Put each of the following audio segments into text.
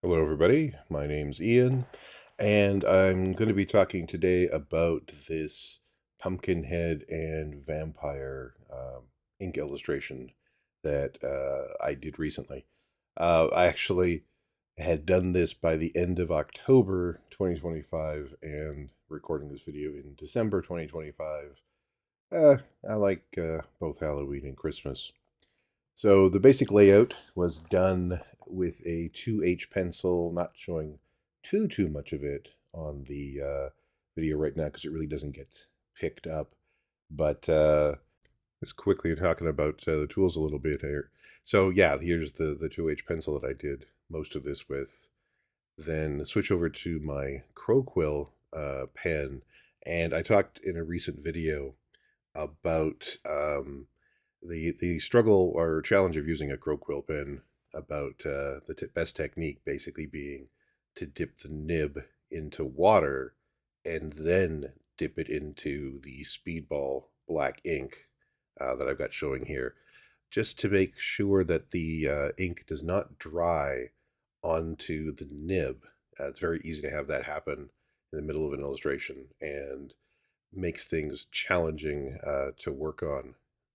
Hello, everybody. My name's Ian, and I'm going to be talking today about this Pumpkinhead and vampire ink illustration that I did recently. I actually had done this by the end of October 2025 and recording this video in December 2025. I like both Halloween and Christmas. So the basic layout was done with a 2H pencil, not showing too much of it on the video right now because it really doesn't get picked up. But just quickly talking about the tools a little bit here. So yeah, here's the 2H pencil that I did most of this with. Then switch over to my crowquill pen, and I talked in a recent video about the struggle or challenge of using a crowquill pen, about the best technique basically being to dip the nib into water and then dip it into the speedball black ink that I've got showing here, just to make sure that the ink does not dry onto the nib. It's very easy to have that happen in the middle of an illustration and makes things challenging to work on.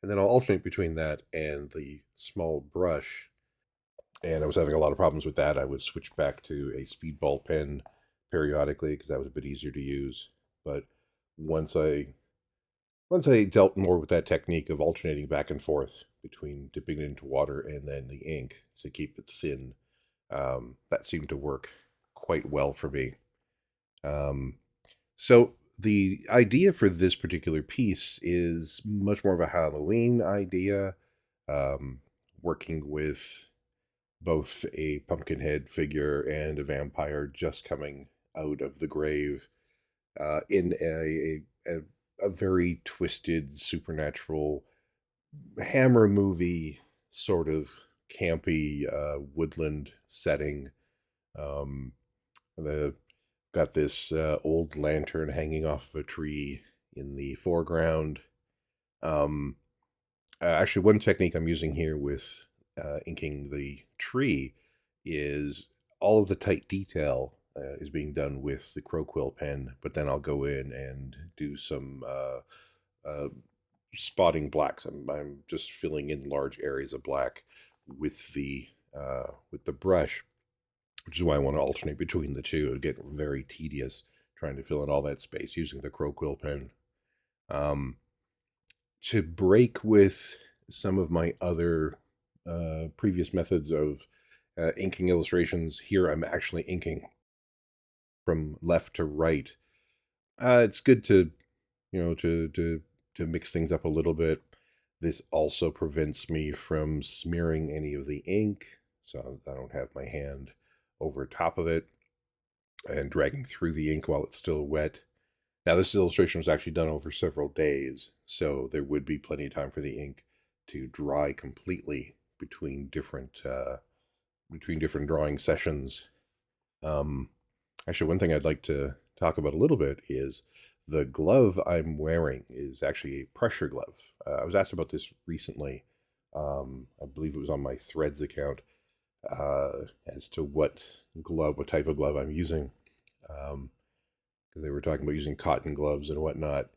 And then I'll alternate between that and the small brush. And I was having a lot of problems with that. I would switch back to a speedball pen periodically because that was a bit easier to use. But once I once I dealt more with that technique of alternating back and forth between dipping it into water and then the ink to keep it thin, that seemed to work quite well for me. Um, so the idea for this particular piece is much more of a Halloween idea, um, working with both a pumpkinhead figure and a vampire just coming out of the grave in a very twisted supernatural Hammer movie sort of campy woodland setting. Um, the got this old lantern hanging off of a tree in the foreground. Um, Actually, one technique I'm using here with inking the tree is all of the tight detail is being done with the crowquill pen, but then I'll go in and do some uh, spotting blacks. I'm just filling in large areas of black with the brush, which is why I want to alternate between the two. It would get very tedious trying to fill in all that space using the crowquill pen. Um, to break with some of my other previous methods of inking illustrations, here I'm actually inking from left to right. It's good to, to mix things up a little bit. This also prevents me from smearing any of the ink, so I don't have my hand over top of it and dragging through the ink while it's still wet. Now, this illustration was actually done over several days, so there would be plenty of time for the ink to dry completely between different drawing sessions. Um, Actually, one thing I'd like to talk about a little bit is the glove I'm wearing is actually a pressure glove. I was asked about this recently. I believe it was on my Threads account, as to what type of glove I'm using. Because they were talking about using cotton gloves and whatnot.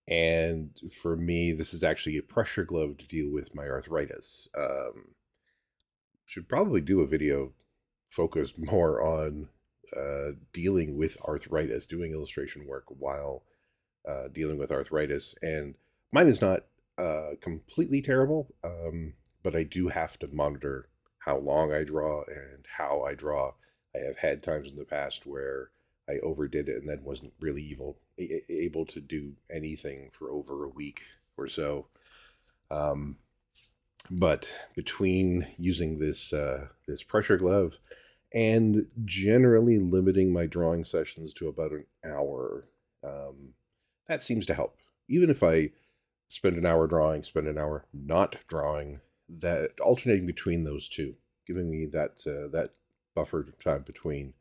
And for me, this is actually a pressure glove to deal with my arthritis. Should probably do a video focused more on dealing with arthritis, doing illustration work while dealing with arthritis. And mine is not completely terrible, but I do have to monitor how long I draw and how I draw. I have had times in the past where I overdid it and then wasn't really able to do anything for over a week or so. Um, but between using this pressure glove and generally limiting my drawing sessions to about an hour, um, that seems to help. Even if I spend an hour drawing, spend an hour not drawing, that alternating between those two, giving me that buffer time between,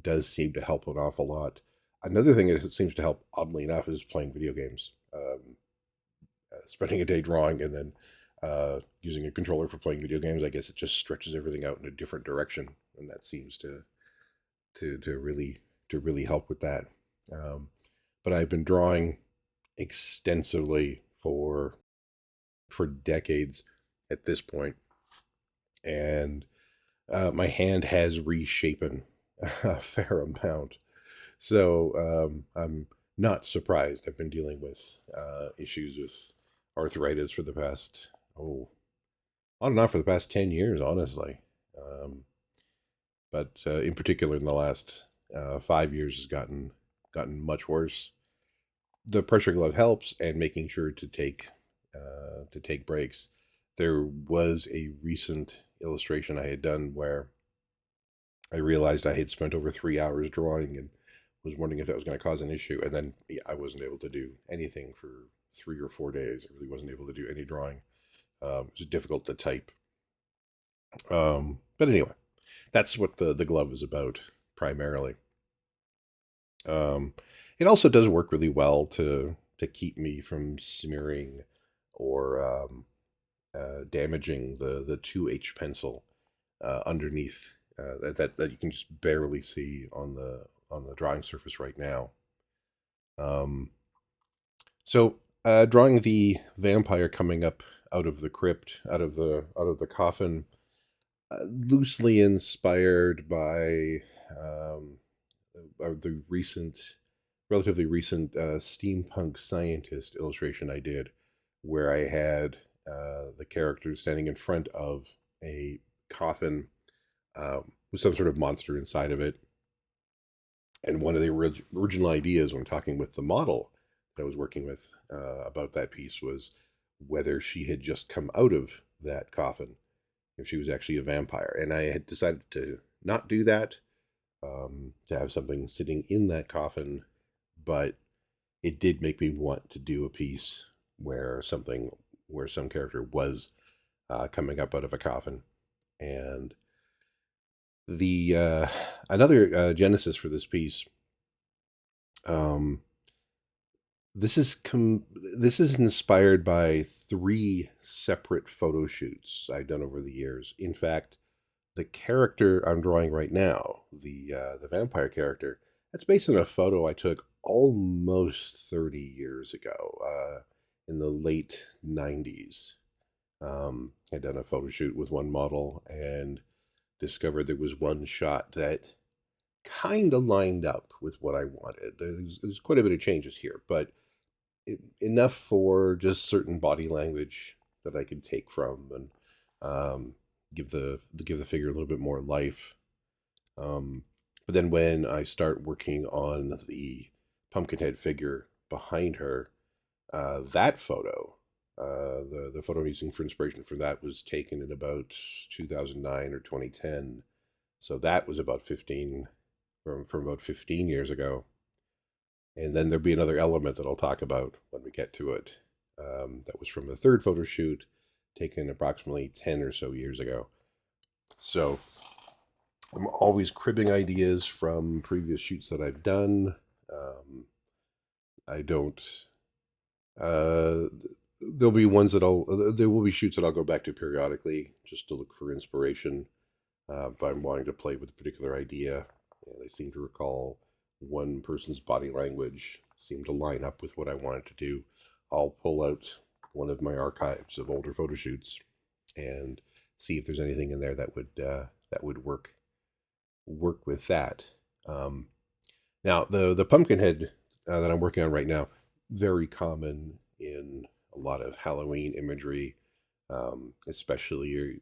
does seem to help an awful lot. Another thing that seems to help, oddly enough, is playing video games. Spending a day drawing and then using a controller for playing video games, I guess it just stretches everything out in a different direction, and that seems to to really help with that. Um, but I've been drawing extensively for decades at this point, and my hand has reshapen a fair amount. So I'm not surprised. I've been dealing with issues with arthritis for the past, on and off for the past 10 years, honestly. Um, but in particular, in the last 5 years, has gotten much worse. The pressure glove helps, and making sure to take breaks. There was a recent illustration I had done where I realized I had spent over 3 hours drawing and was wondering if that was going to cause an issue. And then I wasn't able to do anything for 3 or 4 days. I really wasn't able to do any drawing. It was difficult to type. But anyway, that's what the glove is about primarily. Um, it also does work really well to keep me from smearing or damaging the 2H pencil underneath that you can just barely see on the drawing surface right now. Um, so drawing the vampire coming up out of the crypt, out of the coffin, loosely inspired by the relatively recent steampunk scientist illustration I did, where I had the character standing in front of a coffin with some sort of monster inside of it. And one of the original ideas when talking with the model that I was working with about that piece was whether she had just come out of that coffin, if she was actually a vampire. And I had decided to not do that, to have something sitting in that coffin, but it did make me want to do a piece where some character was coming up out of a coffin. And the another genesis for this piece, um, this is inspired by three separate photo shoots I've done over the years. In fact, the character I'm drawing right now, the vampire character, that's based on a photo I took almost 30 years ago, in the late 90s. I'd done a photo shoot with one model and discovered there was one shot that kind of lined up with what I wanted. There's quite a bit of changes here, but enough for just certain body language that I could take from and give the figure a little bit more life. But then when I start working on the Pumpkinhead figure behind her, that photo, the photo I'm using for inspiration for that was taken in about 2009 or 2010. So that was about 15 from about 15 years ago. And then there'll be another element that I'll talk about when we get to it. That was from the third photo shoot taken approximately 10 or so years ago. So I'm always cribbing ideas from previous shoots that I've done. I don't. There'll be ones that there will be shoots that I'll go back to periodically just to look for inspiration. If I'm wanting to play with a particular idea, and I seem to recall one person's body language seemed to line up with what I wanted to do, I'll pull out one of my archives of older photo shoots and see if there's anything in there that would work with that. Um, Now the Pumpkinhead that I'm working on right now, very common in a lot of Halloween imagery, especially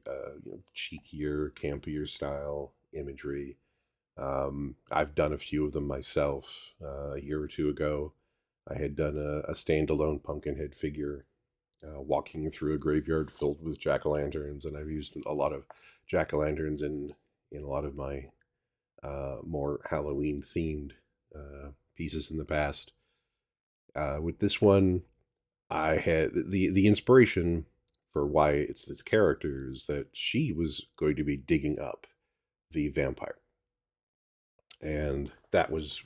cheekier, campier style imagery. I've done a few of them myself. A year or two ago, I had done a standalone Pumpkinhead figure walking through a graveyard filled with jack-o'-lanterns, and I've used a lot of jack-o'-lanterns in a lot of my more Halloween themed pieces in the past. With this one, I had the inspiration for why it's this character is that she was going to be digging up the vampire, and that was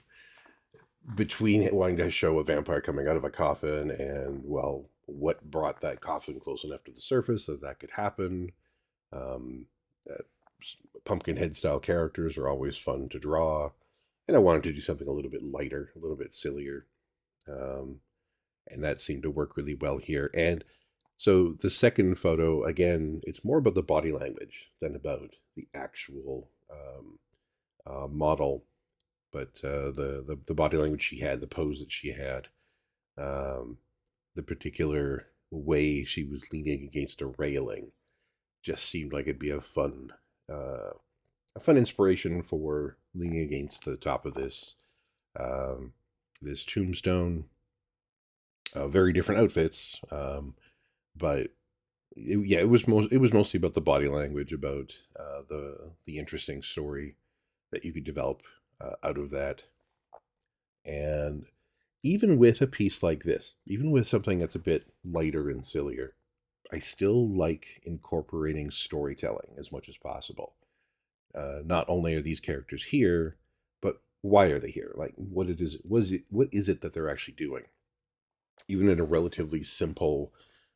between wanting to show a vampire coming out of a coffin and, well, what brought that coffin close enough to the surface that could happen. Um, Pumpkinhead style characters are always fun to draw, and I wanted to do something a little bit lighter, a little bit sillier, um, and that seemed to work really well here. And so the second photo, again, it's more about the body language than about the actual model, but the body language she had, the pose that she had, um, the particular way she was leaning against a railing, just seemed like it'd be uh, a fun inspiration for leaning against the top of um, this tombstone. Very different outfits, but yeah, it was mostly about the body language, about the interesting story that you could develop out of that. And even with a piece like this, even with something that's a bit lighter and sillier, I still like incorporating storytelling as much as possible. Not only are these characters here, but why are they here? Like, what is it that they're actually doing? Even in a relatively simple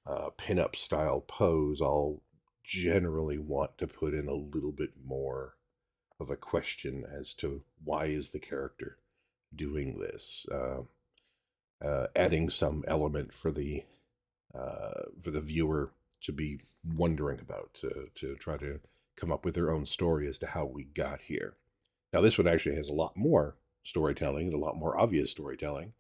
pinup style pose, I'll generally want to put in a little bit more of a question as to why is the character doing this, adding some element for the viewer to be wondering about, to try to come up with their own story as to how we got here. Now, this one actually has a lot more storytelling, a lot more obvious storytelling.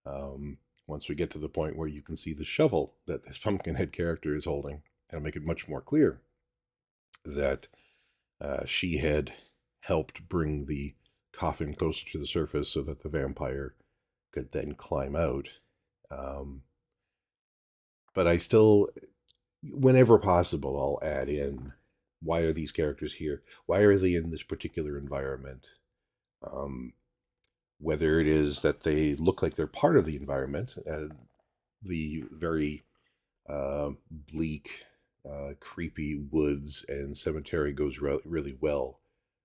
Um, Once we get to the point where you can see the shovel that this Pumpkinhead character is holding, it'll make it much more clear that she had helped bring the coffin closer to the surface so that the vampire could then climb out. Um, but I still, whenever possible, I'll add in, why are these characters here? Why are they in this particular environment? Um, Whether it is that they look like they're part of the environment, the very bleak, creepy woods and cemetery goes really well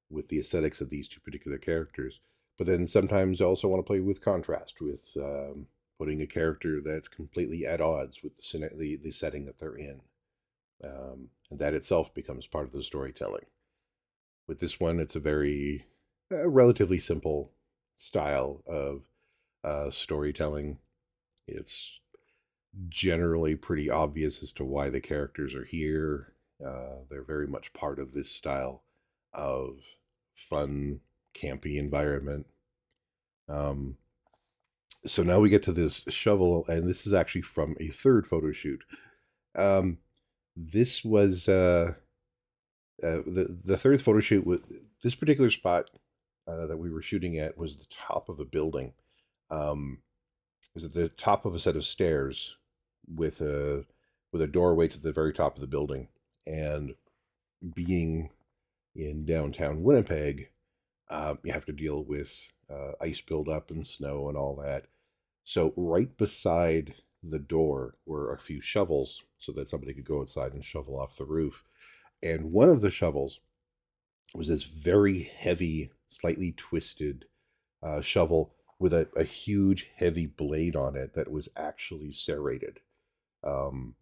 with the aesthetics of these two particular characters. But then sometimes I also want to play with contrast, with putting a character that's completely at odds with the setting that they're in. And that itself becomes part of the storytelling. With this one, it's a very relatively simple style of storytelling. It's generally pretty obvious as to why the characters are here. They're very much part of this style of fun, campy environment. Um, so now we get to this shovel, and this is actually from a third photo shoot. Um, this was the third photo shoot with this particular spot that we were shooting at was the top of a building. Um, it was at the top of a set of stairs with a doorway to the very top of the building. And being in downtown Winnipeg, you have to deal with ice buildup and snow and all that. So right beside the door were a few shovels so that somebody could go outside and shovel off the roof. And one of the shovels was this very heavy, slightly twisted shovel with a huge, heavy blade on it that was actually serrated. Um,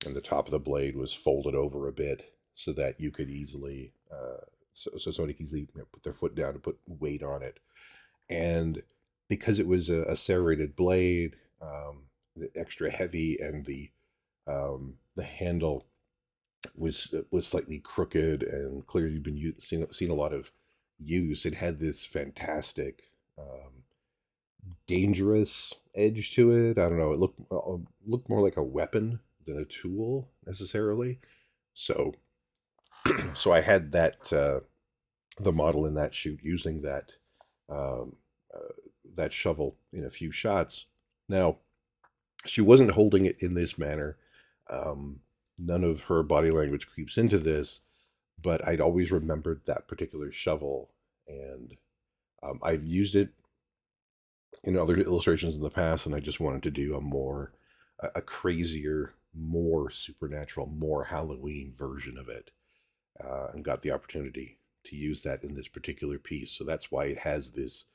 and the top of the blade was folded over a bit so that you could easily, so somebody could easily put their foot down and put weight on it. And because it was a serrated blade, extra heavy, and the handle was slightly crooked and clearly been seen a lot of use. It had this fantastic, dangerous edge to it. I don't know. It looked more like a weapon than a tool necessarily. So so I had the model in that shoot using um, that shovel in a few shots. Now she wasn't holding it in this manner. Um, None of her body language creeps into this, but I'd always remembered that particular shovel, and I've used it in other illustrations in the past, and I just wanted to do a crazier, more supernatural, more Halloween version of it, and got the opportunity to use that in this particular piece. So that's why it has this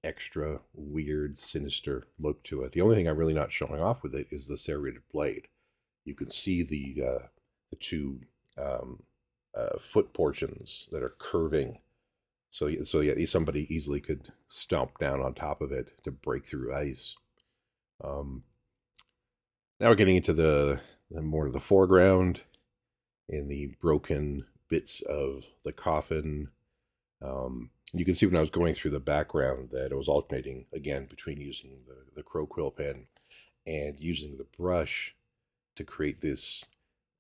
extra weird, sinister look to it. The only thing I'm really not showing off with it is the serrated blade. You can see the two um, foot portions that are curving. So yeah, somebody easily could stomp down on top of it to break through ice. Um, Now we're getting into the more of the foreground in the broken bits of the coffin. You can see when I was going through the background that I was alternating again between using the crowquill pen and using the brush to create this.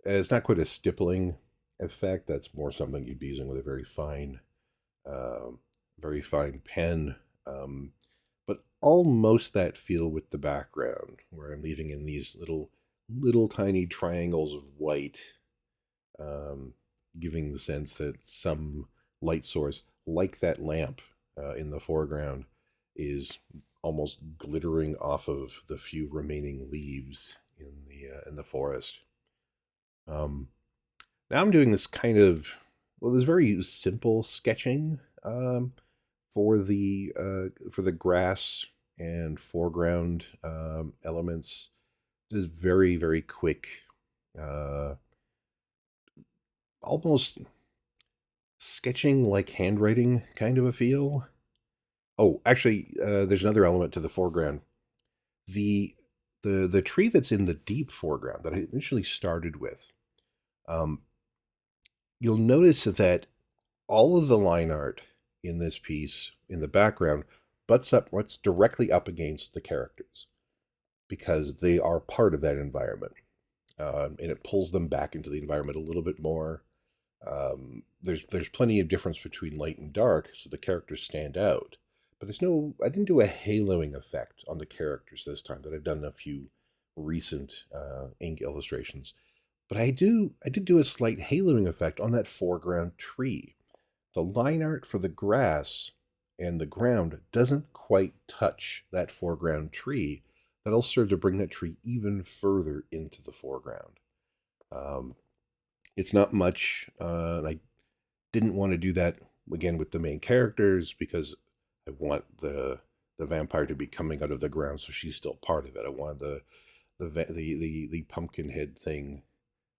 It's not quite a stippling effect. That's more something you'd be using with a um, very fine pen. Um, but almost that feel with the background, where I'm leaving in these little tiny triangles of white, um, giving the sense that some light source, like that lamp in the foreground, is almost glittering off of the few remaining leaves in the forest. Um, Now I'm doing this kind of, well, this very simple sketching for the grass and foreground elements. Just very quick, uh, almost sketching like handwriting kind of a feel. Oh, actually, there's another element to the foreground. The the tree that's in the deep foreground that I initially started with. Um, you'll notice that all of the line art in this piece in the background what's directly up against the characters because they are part of that environment, and it pulls them back into the environment a little bit more. There's plenty of difference between light and dark, so the characters stand out. But there's no I didn't do a haloing effect on the characters this time that I've done in a few recent ink illustrations. But I did do a slight haloing effect on that foreground tree. The line art for the grass and the ground doesn't quite touch that foreground tree. That'll serve to bring that tree even further into the foreground. Um, it's not much. I didn't want to do that again with the main characters because I want the vampire to be coming out of the ground, so she's still part of it. I wanted the pumpkin head thing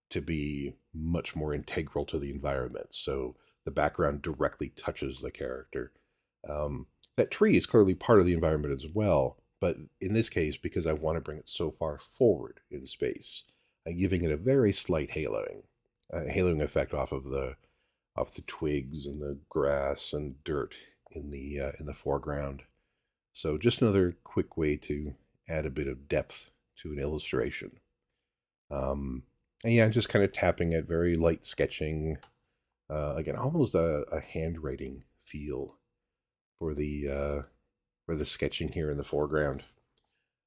to be much more integral to the environment. So the background directly touches the character. Um, that tree is clearly part of the environment as well, but in this case, because I want to bring it so far forward in space, I'm giving it a very slight haloing effect off the twigs and the grass and dirt in the foreground. So just another quick way to add a bit of depth to an illustration. Um, and yeah, just kind of tapping it, very light sketching. Again, almost a handwriting feel for the sketching here in the foreground.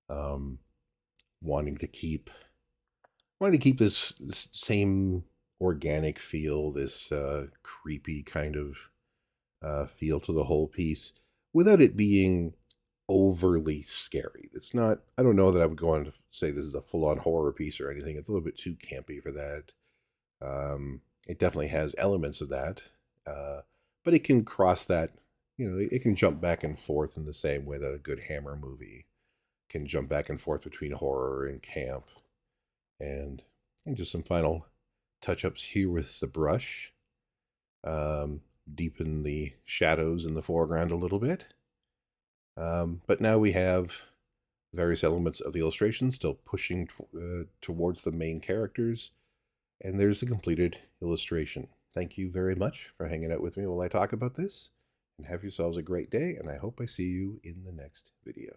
Um, wanting to keep this same organic feel, this creepy kind of feel to the whole piece, without it being overly scary. It's not. I don't know that I would go on to say this is a full-on horror piece or anything. It's a little bit too campy for that. It definitely has elements of that, uh, but it can cross that. You know, it can jump back and forth in the same way that a good Hammer movie can jump back and forth between horror and camp. And, and just some final touch-ups here with the brush. Um, Deepen the shadows in the foreground a little bit. But now we have various elements of the illustration still pushing towards the main characters. And there's the completed illustration. Thank you very much for hanging out with me while I talk about this. And have yourselves a great day, and I hope I see you in the next video.